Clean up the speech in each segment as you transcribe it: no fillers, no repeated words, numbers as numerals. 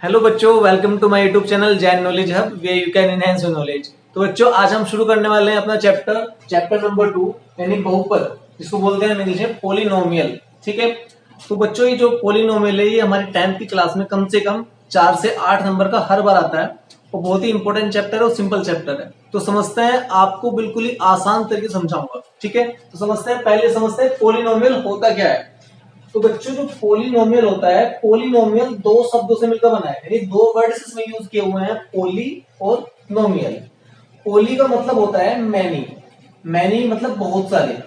Hello बच्चों, welcome to my YouTube channel Jain knowledge hub where you can enhance your knowledge. तो बच्चों, आज हम शुरू करने वाले हैं अपना चैप्टर नंबर 2 यानी बहुपद, जिसको बोलते हैं इंग्लिश में पोलिनोमियल। ठीक है। तो बच्चों, ये जो पोलिनोमियल है ये हमारी 10th की क्लास में कम से कम 4 से 8 नंबर का हर बार आता है और बहुत ही इंपॉर्टेंट चैप्टर है और सिंपल चैप्टर है। तो समझते हैं, आपको बिल्कुल ही आसान तरीके से समझाऊंगा। ठीक है, तो समझते हैं, पहले समझते हैं पोलिनोमियल होता क्या है। तो बच्चों, जो पोलिनोमियल होता है, पोलिनोमियल दो शब्दों से मिलकर बना है, यानी दो वर्ड्स इसमें यूज किए हुए हैं, पोली और नोमियल। पोली का मतलब होता है मैनी, मैनी मतलब बहुत सारे।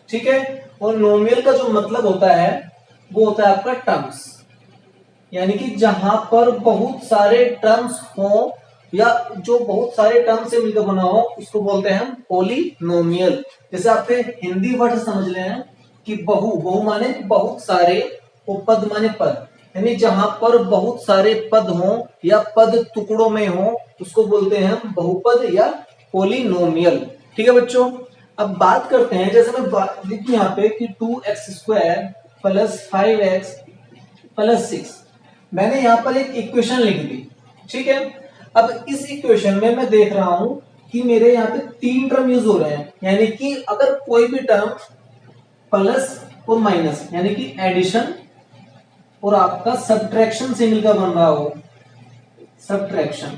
ठीक है। और नोमियल का जो मतलब होता है वो होता है आपका टर्म्स, यानी कि जहां पर बहुत सारे टर्म्स हो या जो बहुत सारे टर्म से मिलकर बना हो उसको बोलते हैं हम पोलिनोमियल। जैसे आपके हिंदी वर्ड समझ लें हैं कि बहु, बहु माने बहुत सारे, और पद माने पद, यानी जहां पर बहुत सारे पद हो या पद टुकड़ों में हो उसको बोलते हैं हम बहुपद या पोलिनोमियल। ठीक है बच्चों, अब बात करते हैं, जैसे मैं लिखूं यहाँ पे कि 2x² प्लस 5x प्लस 6, मैंने यहाँ पर एक इक्वेशन लिख दी। ठीक है। अब इस इक्वेशन में मैं देख रहा हूं कि मेरे यहाँ पे 3 टर्म यूज हो रहे हैं, यानी कि अगर कोई भी टर्म प्लस और माइनस यानी कि एडिशन और आपका सब्ट्रैक्शन से मिलकर बन रहा हो, सब्ट्रैक्शन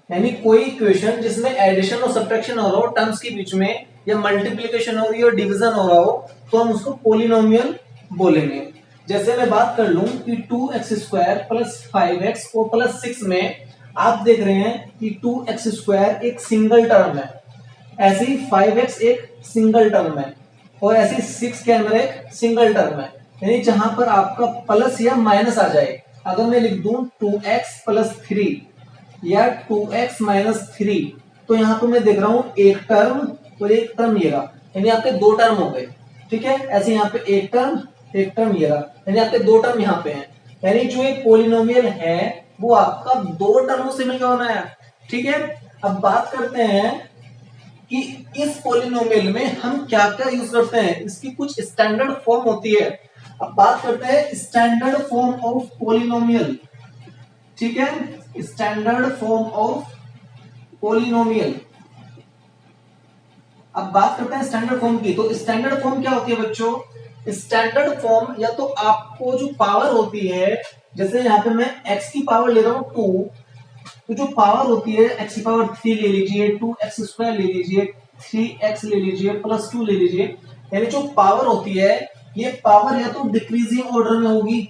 यानी कोई इक्वेशन जिसमें एडिशन और सब्ट्रैक्शन हो रहा हो टर्म्स के बीच में, या मल्टीप्लिकेशन हो रही है और डिवीजन हो रहा हो, तो हम उसको पोलिनोमियल बोलेंगे। जैसे मैं बात कर लूं कि 2x² प्लस 5x और प्लस 6 में आप देख रहे हैं कि 2x² एक सिंगल टर्म है, ऐसे ही 5x एक सिंगल टर्म है, और ऐसे 6 के अंदर एक सिंगल टर्म है। यानी जहां पर आपका प्लस या माइनस आ जाए, अगर मैं लिख दूं 2x प्लस 3 या 2x माइनस 3, तो यहाँ पे मैं देख रहा हूं एक टर्म और एक टर्म ये रहा, यानी आपके दो टर्म हो गए। ठीक है, ऐसे यहाँ पे एक टर्म ये रहा, यानी आपके दो टर्म यहाँ पे हैं। यानी जो एक पोलिनोमियल है वो आपका दो टर्मों से मिलकर बना है। ठीक है। अब बात करते हैं कि इस पोलिनोमियल में हम क्या क्या यूज करते हैं, इसकी कुछ स्टैंडर्ड फॉर्म होती है। अब बात करते हैं स्टैंडर्ड फॉर्म ऑफ पोलिनोमियल। ठीक है, स्टैंडर्ड फॉर्म ऑफ पोलिनोमियल। अब बात करते हैं स्टैंडर्ड फॉर्म की। तो स्टैंडर्ड फॉर्म क्या होती है बच्चों? स्टैंडर्ड फॉर्म या तो आपको जो पावर होती है, जैसे यहाँ पे मैं x की पावर ले रहा हूं 2, तो जो पावर होती है x की पावर 3 ले लीजिए, 2x² ले लीजिए, 3x ले लीजिए, प्लस 2 ले लीजिए, यानी जो पावर होती है ये पावर या तो डिक्रीजिंग ऑर्डर में होगी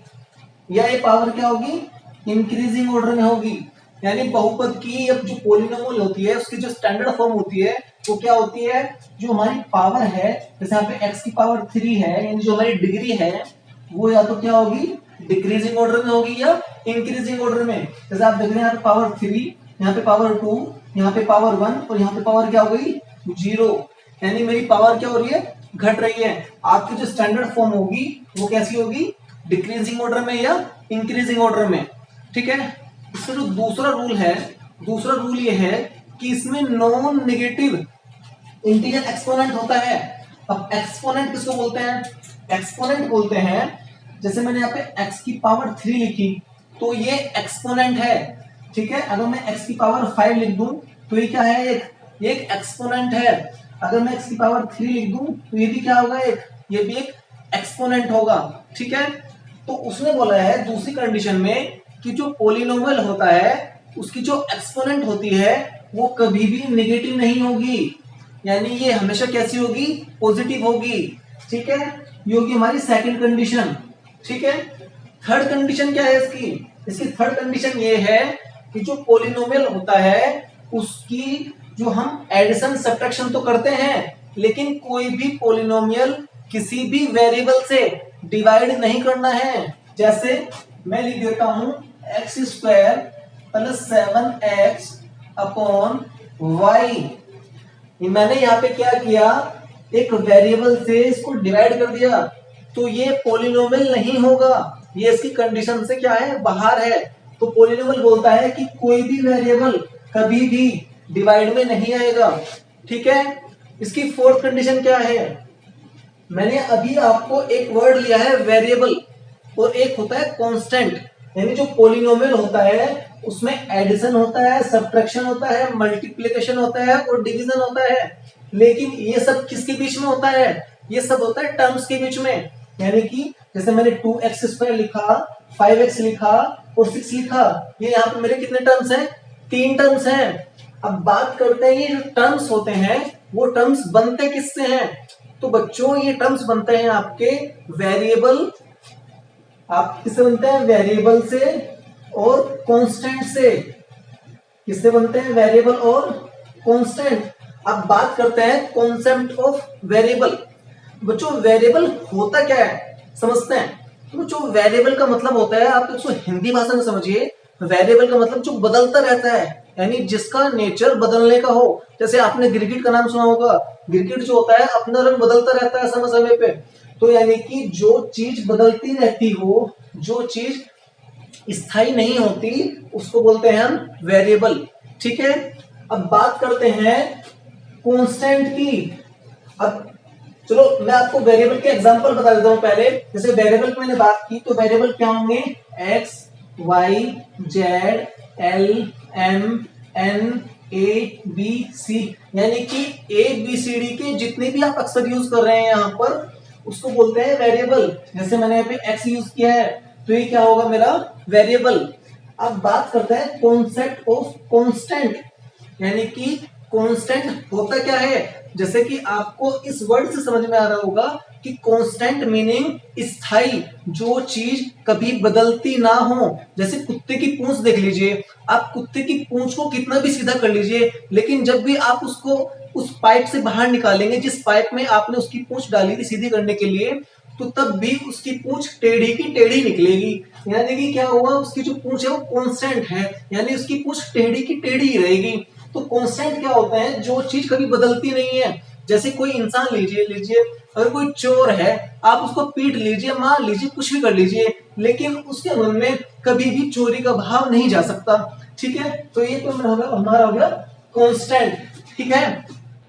या ये पावर क्या होगी, इंक्रीजिंग ऑर्डर में होगी। यानी बहुपद की या जो पोलिनोमियल होती है उसकी जो स्टैंडर्ड फॉर्म होती है वो क्या होती है, जो हमारी पावर है, जैसे यहाँ पे x की पावर 3 है, यानी जो हमारी डिग्री है वो या तो क्या होगी, डिक्रीजिंग ऑर्डर में होगी या इंक्रीजिंग ऑर्डर में। जैसे आप देख रहे हैं यहाँ पे पावर 3, यहाँ पे पावर 2, यहाँ पे पावर 1 और यहाँ पे पावर क्या हो गई, 0, यानी मेरी पावर क्या हो रही है, घट रही है। आपकी जो स्टैंडर्ड फॉर्म होगी वो कैसी होगी, डिक्रीजिंग ऑर्डर में या इंक्रीजिंग ऑर्डर में। ठीक है। इसका जो दूसरा रूल ये है कि इसमें नॉन नेगेटिव इंटीजर एक्सपोनेंट होता है। अब एक्सपोनेंट किसको बोलते हैं, एक्सपोनेंट बोलते हैं, जैसे मैंने यहाँ पे x की पावर 3 लिखी तो ये एक्सपोनेंट है। ठीक है। अगर मैं x की पावर 5 लिख दूं तो ये क्या है, एक एक्सपोनेंट है। अगर मैं x की पावर 3 लिख दूं तो ये भी क्या होगा, ये भी एक एक्सपोनेंट होगा। ठीक है। तो उसने बोला है दूसरी कंडीशन में कि जो पोलिनोमियल होता है उसकी जो एक्सपोनेंट होती है वो कभी भी नेगेटिव नहीं होगी, यानी ये हमेशा कैसी होगी, पॉजिटिव होगी। ठीक है, ये होगी हमारी सेकंड कंडीशन। ठीक है। थर्ड कंडीशन क्या है इसकी थर्ड कंडीशन ये है कि जो पोलिनोमियल होता है उसकी जो हम एडिशन सब्ट्रैक्शन तो करते हैं, लेकिन कोई भी पोलिनोमियल किसी भी वेरिएबल से डिवाइड नहीं करना है। जैसे मैं लिख देता हूं x² plus 7x upon y, मैंने यहाँ पे क्या किया, एक वेरिएबल से इसको डिवाइड कर दिया, तो ये पोलिनोमियल नहीं होगा, ये इसकी कंडीशन से क्या है, बाहर है। तो पोलिनोमियल बोलता है कि कोई भी वेरिएबल कभी भी डिवाइड में नहीं आएगा। ठीक है। इसकी फोर्थ कंडीशन क्या है, मैंने अभी आपको एक वर्ड लिया है वेरिएबल और एक होता है कांस्टेंट। यानी जो पोलिनोमियल होता है उसमें एडिशन होता है, सब्ट्रैक्शन होता है, मल्टीप्लिकेशन होता है और डिवीजन होता है। लेकिन ये सब किसके बीच में होता है? ये सब होता है टर्म्स के बीच में। यानी कि जैसे मैंने 2x² लिखा, 5x लिखा और 6 लिखा, ये यहाँ पे मेरे कितने टर्म्स हैं? 3 टर्म्स हैं। अब बात करते हैं ये जो टर्म्स होते हैं वो टर्म्स बनते किससे हैं? तो बच्चों ये टर्म्स बनते हैं आपके वेरिएबल, आप किससे बनते हैं? वेरिएबल से और कांस्टेंट से। किससे बनते हैं? वेरिएबल और कांस्टेंट। अब बात करते हैं कॉन्सेप्ट ऑफ वेरिएबल। बच्चों वेरिएबल होता क्या है समझते हैं। तो बच्चों वेरिएबल का मतलब होता है, आप इसको हिंदी भाषा में समझिए, वेरिएबल का मतलब जो बदलता रहता है, यानी जिसका नेचर बदलने का हो। जैसे आपने गिरगिट का नाम सुना होगा, गिरगिट जो होता है अपना रंग बदलता रहता है समय समय पे। तो यानी कि जो चीज बदलती रहती हो, जो चीज स्थायी नहीं होती, उसको बोलते हैं हम वेरिएबल। ठीक है, अब बात करते हैं कांस्टेंट की। अब चलो मैं आपको वेरिएबल के एग्जांपल बता देता हूं पहले। जैसे वेरिएबल की मैंने बात की तो वेरिएबल क्या होंगे? X, y, z, l, m, n, a, b, c. यानी कि ए बी सी डी के जितने भी आप अक्सर यूज कर रहे हैं यहाँ पर, उसको बोलते हैं वेरिएबल। जैसे मैंने यहाँ पे एक्स यूज किया है तो ये क्या होगा मेरा? वेरिएबल। अब बात करते हैं कॉन्सेप्ट ऑफ कांस्टेंट। यानी कि कांस्टेंट होता क्या है? जैसे कि आपको इस वर्ड से समझ में आ रहा होगा कि कांस्टेंट मीनिंग स्थायी, जो चीज कभी बदलती ना हो। जैसे कुत्ते की पूंछ देख लीजिए, आप कुत्ते की पूंछ को कितना भी सीधा कर लीजिए, लेकिन जब भी आप उसको उस पाइप से बाहर निकालेंगे जिस पाइप में आपने उसकी पूंछ डाली थी सीधी करने के लिए, तो तब भी उसकी पूंछ टेढ़ी की टेढ़ी निकलेगी। यानी कि क्या हुआ? उसकी जो पूंछ है वो कांस्टेंट है, यानी उसकी पूंछ टेढ़ी की टेढ़ी ही रहेगी। तो कांस्टेंट क्या होता है? जो चीज कभी बदलती नहीं है। जैसे कोई इंसान लीजिए, अगर कोई चोर है, आप उसको पीट लीजिए, मार लीजिए, कुछ भी कर लीजिए, लेकिन उसके मन में कभी भी चोरी का भाव नहीं जा सकता। ठीक है, तो ये तो हमारा हो गया कांस्टेंट। ठीक है,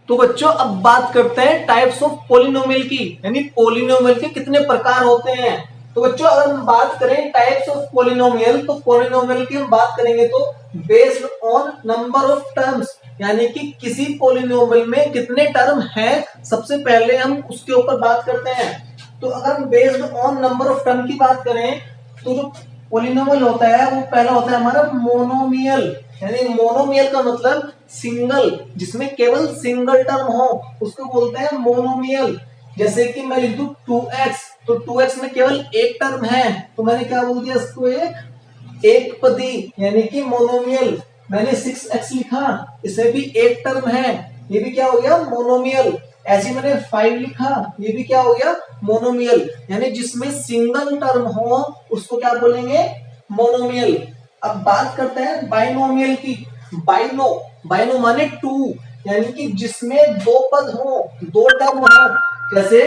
तो बच्चों अब बात करते हैं टाइप्स ऑफ पोलिनोमियल की, यानी पोलिनोमियल के कितने प्रकार होते हैं। तो बच्चों अगर हम बात करें टाइप्स ऑफ पोलिनोमियल, तो पोलिनोमियल की हम बात करेंगे तो based on number of terms, यानी कि किसी पोलिनोमियल में कितने टर्म हैं, सबसे पहले हम उसके ऊपर बात करते हैं। तो अगर हम based on number of term की बात करें तो जो पोलिनोमियल होता है वो पहला होता है हमारा मोनोमियल। यानी मोनोमियल का मतलब सिंगल, जिसमें केवल सिंगल टर्म हो, उसको बोलते हैं मोनोमियल। जैसे कि मैं लिख दूं 2x, तो 2x में केवल एक टर्म है, तो मैंने क्या बोल दिया इसको? एक पदी, यानी कि मोनोमियल। मैंने 6x लिखा, इसे भी एक टर्म है, ये भी क्या हो गया? मोनोमियल। ऐसे मैंने 5 लिखा, ये भी क्या हो गया? मोनोमियल। यानी जिसमें सिंगल टर्म हो उसको क्या बोलेंगे? मोनोमियल। अब बात करते हैं बाइनोमियल की। बाइनो माने 2, यानी कि जिसमें दो पद हो, दो टर्म हो। जैसे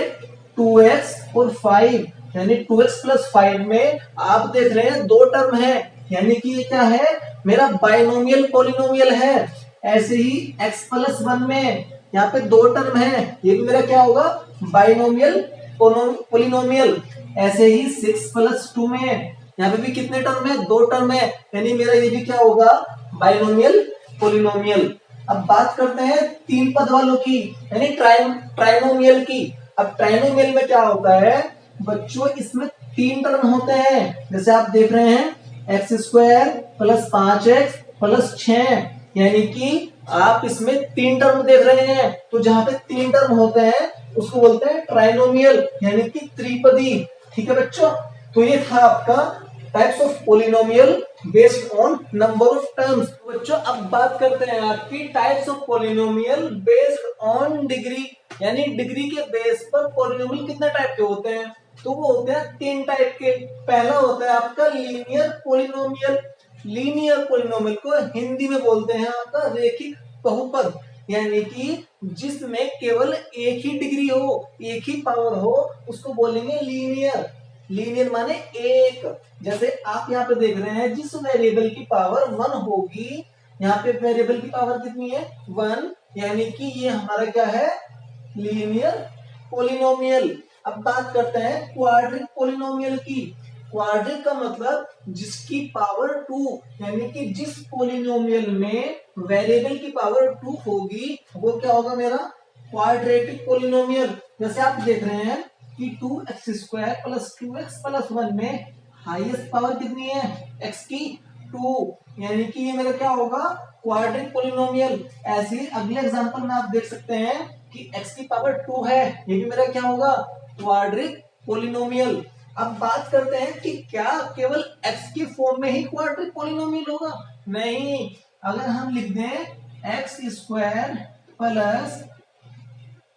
2x और 5, यानी 2x प्लस 5 में आप देख रहे हैं दो टर्म है, यानी कि ये क्या है? मेरा बाइनोमियल पोलिनोमियल है। ऐसे ही x प्लस 1 में यहाँ पे दो टर्म है, ये भी मेरा क्या होगा? Binomial polynomial. ऐसे ही 6 प्लस 2 में यहाँ पे भी कितने टर्म है? दो टर्म है, यानी मेरा ये भी क्या होगा? Binomial polynomial. अब बात करते हैं तीन पद वालों की, यानी ट्राइनोमियल की। अब ट्राइनोमियल में क्या होता है बच्चों? इसमें तीन टर्म होते हैं, जैसे आप देख रहे हैं x² प्लस 5x प्लस 6, यानी कि आप इसमें तीन टर्म देख रहे हैं। तो जहां पे तीन टर्म होते हैं उसको बोलते हैं ट्राइनोमियल, यानी कि त्रिपदी। ठीक है बच्चों, तो ये था आपका types of polynomial based on number of terms. बच्चों अब बात करते हैं आपकी types of polynomial based on degree, यानी डिग्री के बेस पर पोलिनोमियल कितने टाइप के होते हैं। तो वो होते हैं तीन टाइप के। पहला होता है आपका लीनियर पोलिनोमियल। लीनियर पोलिनोमियल को हिंदी में बोलते हैं आपका रेखिक बहुपद, यानी कि जिसमें केवल एक ही डिग्री हो, एक ही पावर हो, उसको बोलेंगे लीनियर। लीनियर माने एक। जैसे आप यहाँ पे देख रहे हैं जिस वेरिएबल की पावर 1 होगी, यहाँ पे वेरिएबल की पावर कितनी है? 1, यानी कि ये हमारा क्या है? Linear polynomial. अब बात करते हैं क्वाड्रिक पोलिनोमियल की। क्वाड्रिक का मतलब जिसकी पावर 2, यानी कि जिस पोलिनोमियल में वेरिएबल की पावर 2 होगी वो क्या होगा मेरा क्वाड्रेटिक पोलिनोमियल। जैसे आप देख रहे हैं कि 2x² प्लस 2x प्लस 1 में हाईएस्ट पावर कितनी है x की 2, यानी कि ये मेरा क्या होगा क्वाड्रिक पोलिनोमियल। ऐसे ही अगले एग्जांपल में आप देख सकते हैं कि x की पावर 2 है, ये भी मेरा क्या होगा क्वाड्रिक पोलिनोमियल। अब बात करते हैं कि क्या केवल x की फॉर्म में ही क्वाड्रिक पोलिनोमियल होगा? नहीं, अगर हम लिख दें x² plus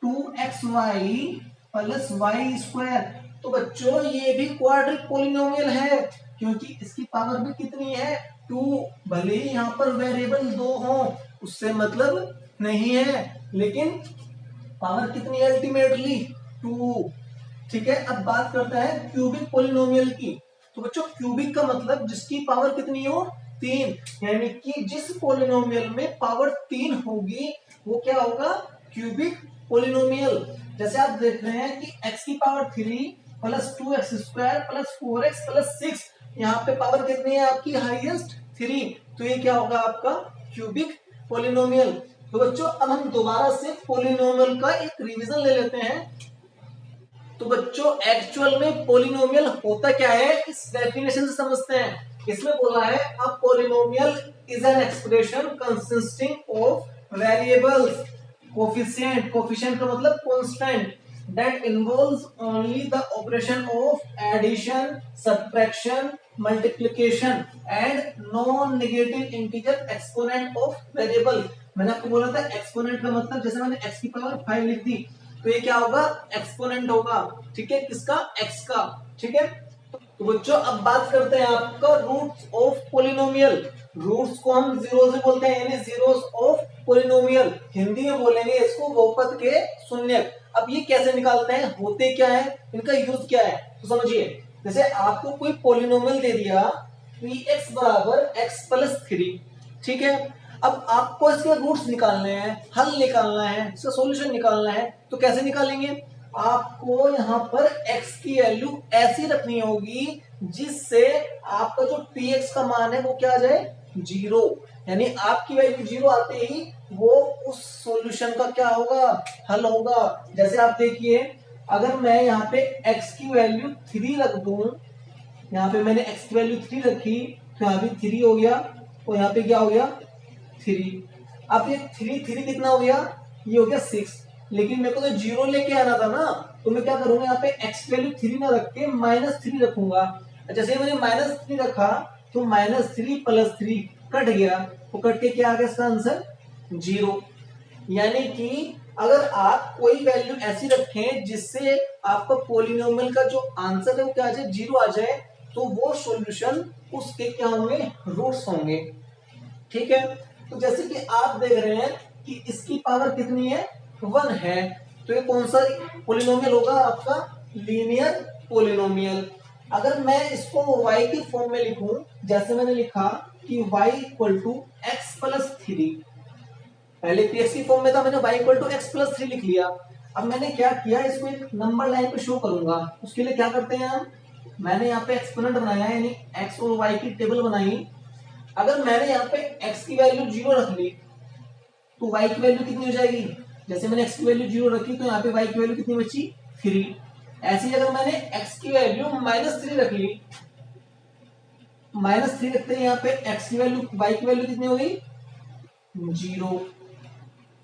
2xy plus y², तो बच्चों ये भी क्वाड्रिक पोलिनोमियल है, क्योंकि इसकी पावर भी कितनी है 2। भले ही यहाँ पर वेरिएबल 2 हो उससे मतलब नहीं है, लेकिन पावर कितनी है अल्टीमेटली 2। ठीक है, अब बात करते हैं क्यूबिक पोलिनोमियल की। तो बच्चों क्यूबिक का मतलब जिसकी पावर कितनी हो 3, यानी कि जिस पोलिनोमियल में पावर 3 होगी वो क्या होगा क्यूबिक पोलिनोमियल। जैसे आप देख रहे हैं कि x की power 3 plus 2x² plus 4x plus 6, यहाँ पे पावर कितनी है आपकी हाईएस्ट 3, तो ये क्या होगा आपका क्यूबिक पोलिनोमियल। तो बच्चों अब हम दोबारा से पोलिनोमियल का एक रिवीजन ले लेते हैं। तो बच्चों एक्चुअल में पोलिनोमियल होता क्या है इस डेफिनेशन से समझते हैं। इसमें बोला है a polynomial is an expression consisting of variables coefficient का मतलब constant that involves only the operation of addition, subtraction, multiplication and non-negative integer exponent of variable। मैंने आपको बोला था एक्सपोनेंट का मतलब जैसे मैंने x की पावर 5 लिख दी तो ये क्या होगा एक्सपोनेंट होगा, ठीक है, किसका x का। ठीक है, तो बच्चों अब बात करते हैं आपका रूट्स ऑफ पोलिनोमियल। रूट्स को हम जीरो से बोलते हैं, यानी जीरोस ऑफ पोलिनोमियल, हिंदी में बोलेंगे इसको बहुपद के शून्यक। अब ये कैसे निकालते हैं, होते क्या है, इनका यूज क्या है, तो समझिए। जैसे आपको कोई पोलिनोमियल दे दिया 3x बराबर x प्लस 3, ठीक है, अब आपको इसके रूट्स निकालने हैं, हल निकालना है, इसका सॉल्यूशन निकालना है, तो कैसे निकालेंगे, आपको यहाँ पर x की वैल्यू ऐसी रखनी होगी जिससे आपका जो px का मान है वो क्या आ जाए 0, यानी आपकी वैल्यू 0 आते ही वो उस सॉल्यूशन का क्या होगा हल होगा। जैसे आप देखिए अगर मैं यहाँ पे x की वैल्यू 3 रख दूं, यहाँ पे मैंने x की वैल्यू 3 रखी तो यहाँ भी 3 हो गया और यहाँ पे क्या हो गया 3। अब ये 3 कितना हो गया, ये हो गया 6, लेकिन मेरे को तो 0 लेके आना था ना, तो मैं क्या करूंगा यहाँ पे x की वैल्यू 3 ना रख के -3 रखूंगा। जैसे मैंने -3 रखा तो -3 प्लस 3 कट गया, तो कट के क्या आ गया इसका आंसर 0। यानी कि अगर आप कोई वैल्यू ऐसी रखें जिससे आपका पोलिनोमियल का जो आंसर है वो क्या आ जाए 0 आ जाए, तो वो सॉल्यूशन उसके क्या होंगे रूट्स होंगे। ठीक है, तो जैसे कि आप देख रहे हैं कि इसकी पावर कितनी है 1 है, तो ये कौन सा पोलिनोमियल होगा आपका लीनियर पोलिनोमियल। अगर मैं इसको y की फॉर्म में लिखूं, जैसे मैंने लिखा कि y equal to x plus 3, पहले px की फॉर्म में था, मैंने y equal to x plus 3 लिख लिया। अब मैंने क्या किया, इसको एक नंबर लाइन पे शो करूंगा, उसके लिए क्या करते हैं हम, मैंने यहाँ पे एक्सपोनेंट बनाया यानी x और y की टेबल बनाई। अगर मैंने यहाँ पे x की वैल्यू 0 रख ली तो y की वैल्यू कितनी हो जाएगी, जैसे मैंने x की वैल्यू 0 रखी तो यहाँ पे y की वैल्यू कितनी बची 3। ऐसे ही अगर मैंने x की वैल्यू -3 रख ली, -3 रखते हैं यहाँ पे x की वैल्यू y की वैल्यू कितनी हो गई 0।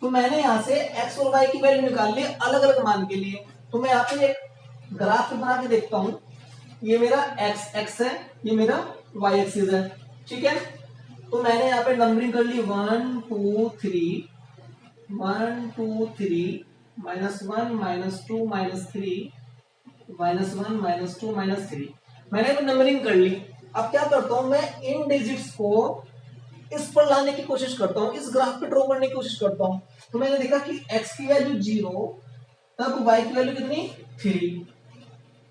तो मैंने यहाँ से x और y की वैल्यू निकाल ली अलग अलग मान के लिए। तो मैं यहाँ पे एक ग्राफ बना के देखता हूँ, ये मेरा x है, ये मेरा y एक्सिस है, ठीक है। तो मैंने यहाँ पे नंबरिंग कर ली 1 2 3 -1 -2 -3 -1 -2 -3, मैंने तो नंबरिंग कर ली। अब क्या करता हूं मैं इन डिजिट्स को इस पर लाने की कोशिश करता हूं, इस ग्राफ पे ड्रॉ करने की कोशिश करता हूं। तो मैंने देखा कि x की वैल्यू 0 तब y की वैल्यू कितनी 3,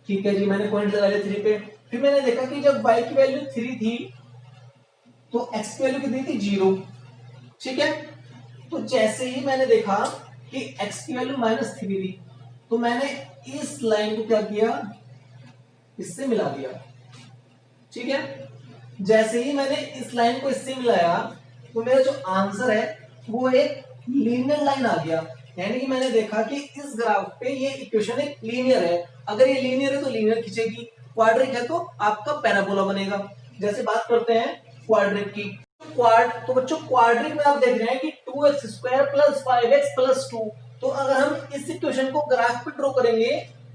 ठीक है जी, मैंने पॉइंट लगा लिया 3 पे। फिर मैंने देखा कि जब y की वैल्यू 3 थी तो x की वैल्यू कितनी थी 0, ठीक है। तो जैसे ही मैंने देखा कि x की वैल्यू -3 थी तो मैंने इस लाइन को क्या किया, इससे मिला दिया, ठीक है। जैसे ही मैंने इस लाइन को इससे मिलाया तो मेरा जो आंसर है वो एक लीनियर लाइन आ गया। यानी कि मैंने देखा कि इस ग्राफ पे ये इक्वेशन एक लीनियर है। अगर ये लीनियर है तो लीनियर खींचेगी, क्वाड्रिक है तो आपका पैराबोला बनेगा। जैसे बात करते हैं क्वाड्रिक की, तो बच्चों क्वाड्रिक में आप देख रहे हैं कि 2x² + 5x + 2। तो अगर हम इस इक्वेशन को ग्राफ पे ड्रॉ करेंगे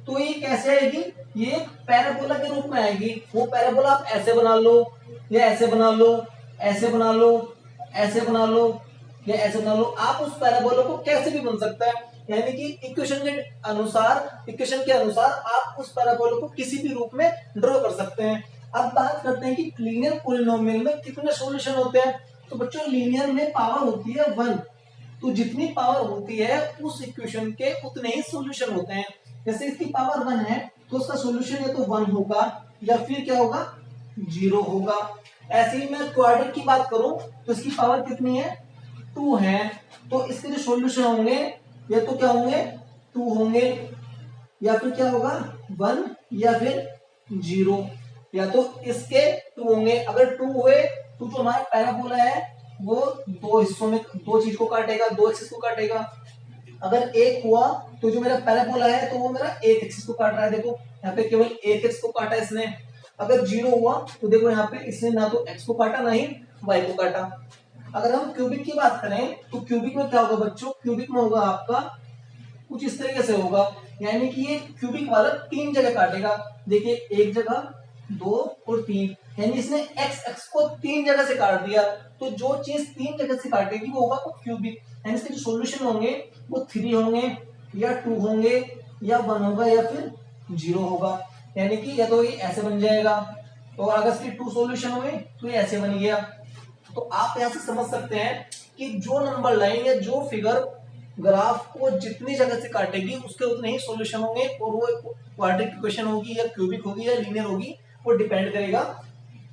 तो ये कैसे आएगी, ये एक पैराबोला के रूप में आएगी। वो पैराबोला आप ऐसे बना लो या ऐसे बना लो, ऐसे बना लो, ऐसे बना लो या ऐसे बना लो। आप उस पैराबोला को कैसे भी बन सकता है, यानी कि इक्वेशन के अनुसार आप उस पैराबोला को किसी भी रूप में ड्रॉ कर सकते हैं। अब बात करते हैं कि लीनियर पॉलिनोमियल में कितने सॉल्यूशन होते हैं। तो बच्चों लीनियर में पावर होती है 1, तो जितनी पावर होती है उस इक्वेशन के उतने ही सॉल्यूशन होते हैं। जैसे इसकी पावर 1 है तो उसका सॉल्यूशन या तो 1 होगा या फिर क्या होगा, 0 होगा। ऐसे ही मैं क्वाड्रिक की बात करूं तो इसकी पावर कितनी है, 2 है, तो इसके जो सॉल्यूशन होंगे या तो क्या होंगे, 2 होंगे या फिर क्या होगा 1 या फिर 0, या तो इसके 2 होंगे। अगर 2 हुए तो जो हमारा पैराबोला है वो दो हिस्सों में, दो चीज को काटेगा, दो एक्सिस को काटेगा। अगर एक हुआ तो जो मेरा पैराबोला है तो वो मेरा एक एक्सिस को काट रहा है। देखो यहाँ पे केवल एक एक्स को काटा इसने। अगर 0 हुआ तो देखो यहाँ पे इसने ना तो एक्स को काटा ना ही वाई को काटा। अगर हम क्यूबिक की बात करें तो क्यूबिक में क्या होगा बच्चों, क्यूबिक में होगा आपका कुछ इस तरीके से होगा, यानी कि ये क्यूबिक वाला 3 जगह काटेगा। देखिए 1 जगह, 2 और 3, यानी इसने एक्स एक्स को 3 जगह से काट दिया। तो जो चीज 3 जगह से काटेगी वो होगा तो क्यूबिक। यानी इसके जो सॉल्यूशन होंगे वो 3 होंगे या 2 होंगे या 1 होगा या फिर 0 होगा। यानी कि या तो ये ऐसे बन जाएगा, तो अगर इसके 2 सॉल्यूशन हुए तो ये ऐसे बन गया। तो आप यहां से समझ सकते हैं कि जो नंबर लाइन या जो फिगर ग्राफ को जितनी जगह से काटेगी उसके उतने ही सॉल्यूशन होंगे, और वो क्वाड्रिक इक्वेशन होगी या क्यूबिक होगी या लीनियर होगी, वो डिपेंड करेगा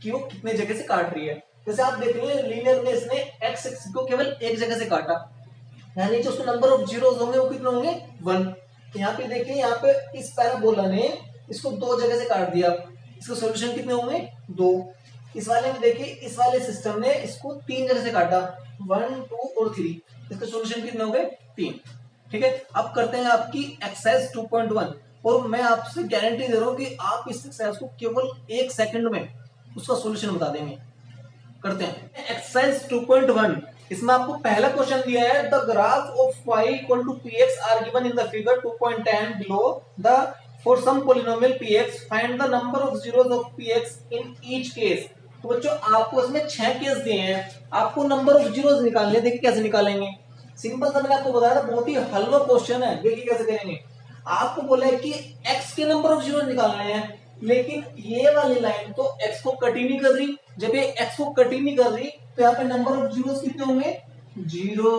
कि वो कितने जगह से काट रही है। जैसे आप देख रहे हैं लीनियर में इसने एक्स एक्सिस को केवल एक जगह से काटा, यानी जो उसके नंबर ऑफ जीरोस होंगे वो कितने होंगे 1। यहाँ पे देखिए, यहाँ पे इस पैराबोला ने इसको 2 जगह से काट दिया, इसके सॉल्यूशन कितने होंगे 2। इस वाले में देखिए, इस वाले सिस्टम ने इसको 3 जगह से काटा, 1 2 और 3, इसके सॉल्यूशन कितने हो गए 3। ठीक है, अब करते हैं आपकी एक्सरसाइज 2.1, और मैं आपसे गारंटी दे रहा हूं कि आप इस एक्सरसाइज को केवल 1 सेकंड में उसका सॉल्यूशन बता देंगे। करते हैं एक्सरसाइज 2.1। इसमें आपको पहला क्वेश्चन दिया है, the graph of y equal to px are given in the figure 2.10 below the for some polynomial px find the number of zeros of px in each case. तो बच्चों आपको इसमें 6 केस दिए हैं, आपको नंबर ऑफ जीरोस निकालने। देखिए कैसे निकालेंगे, सिंपल सा मैंने आपको बताया था, बहुत ही हलवा क्वेश्चन है। देखिए कैसे करेंगे, आपको बोला है कि x के नंबर ऑफ जीरोस निकालने हैं, लेकिन ये वाली लाइन तो x को कट ही नहीं कर रही। जब ये x को कट ही नहीं कर रही तो यहाँ पे नंबर ऑफ जीरोस कितने होंगे 0,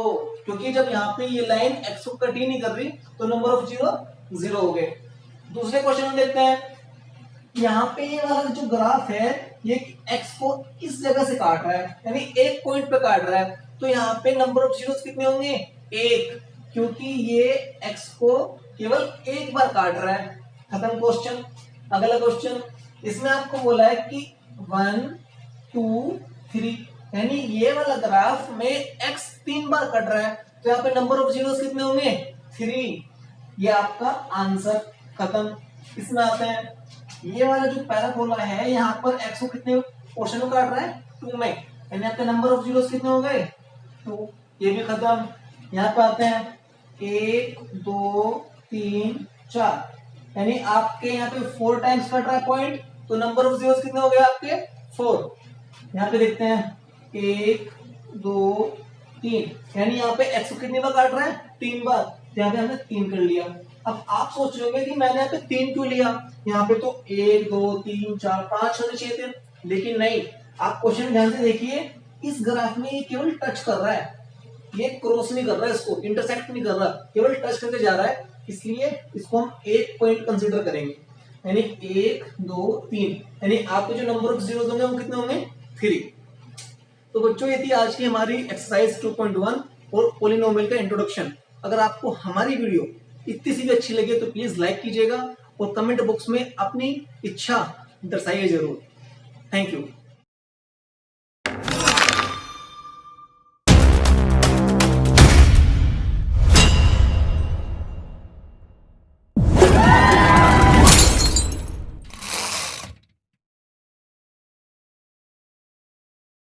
क्योंकि जब यहाँ पे ये लाइन x को कट ही नहीं कर रही तो नंबर ऑफ जीरो 0 हो गए। दूसरे क्वेश्चन में देखते हैं, यहाँ पे ये वाला जो ग्राफ है ये x को इस जगह से काट रहा है, यानी एक पॉइंट पे काट रहा है, तो यहाँ पे नंबर ऑफ जीरोस कितने होंगे 1, क्योंकि ये x को केवल एक बार काट रहा है। खत्म क्वेश्चन। अगला क्वेश्चन, इसमें आपको बोला है कि 1 2 3, यानी ये वाला ग्राफ में x 3 बार कट रहा है, तो यहाँ पे नंबर ऑफ जीरोस कितने होंगे 3। ये आपका आंसर। खत्म। इसमें आते हैं, ये वाला जो पैराबोला है यहाँ पर x को कितने पोर्शन में काट रहा है 2 में, यानी आपके नंबर ऑफ जीरोस कितने हो गए 2। ये भी खत्म। यहाँ पे आते हैं 1 2 3 4, यानी आपके यहाँ पे 4 टाइम्स कट रहा है पॉइंट, तो नंबर ऑफ जीरोस कितने हो गए आपके 4। यहाँ पे देखते हैं 1 2 3, यानी यहाँ पे x को कितनी बार काट रहा है 3 बार, तो यहाँ पे हमने 3 कर लिया। अब आप सोच रहे होंगे कि मैंने यहाँ पे 3 क्यों लिया, यहाँ पे तो 1 2 3 4 5 होने चाहिए थे, लेकिन नहीं। आप क्वेश्चन ध्यान से देखिए, इस ग्राफ में ये केवल टच कर रहा है, ये क्रॉस नहीं कर रहा है, इसको इंटरसेक्ट नहीं कर रहा, केवल टच करके जा रहा है, इसलिए इसको हम एक पॉइंट कंसीडर करेंगे। यानी 1 2 3, यानी आपके जो नंबर ऑफ जीरोस होंगे वो कितने होंगे 3। तो बच्चों ये थी आज की हमारी एक्सरसाइज 2.1 और पॉलिनोमियल का इंट्रोडक्शन। अगर आपको हमारी वीडियो इतनी सी भी अच्छी लगे तो प्लीज लाइक कीजिएगा और कमेंट बॉक्स में अपनी इच्छा दर्शाइए जरूर। Thank you.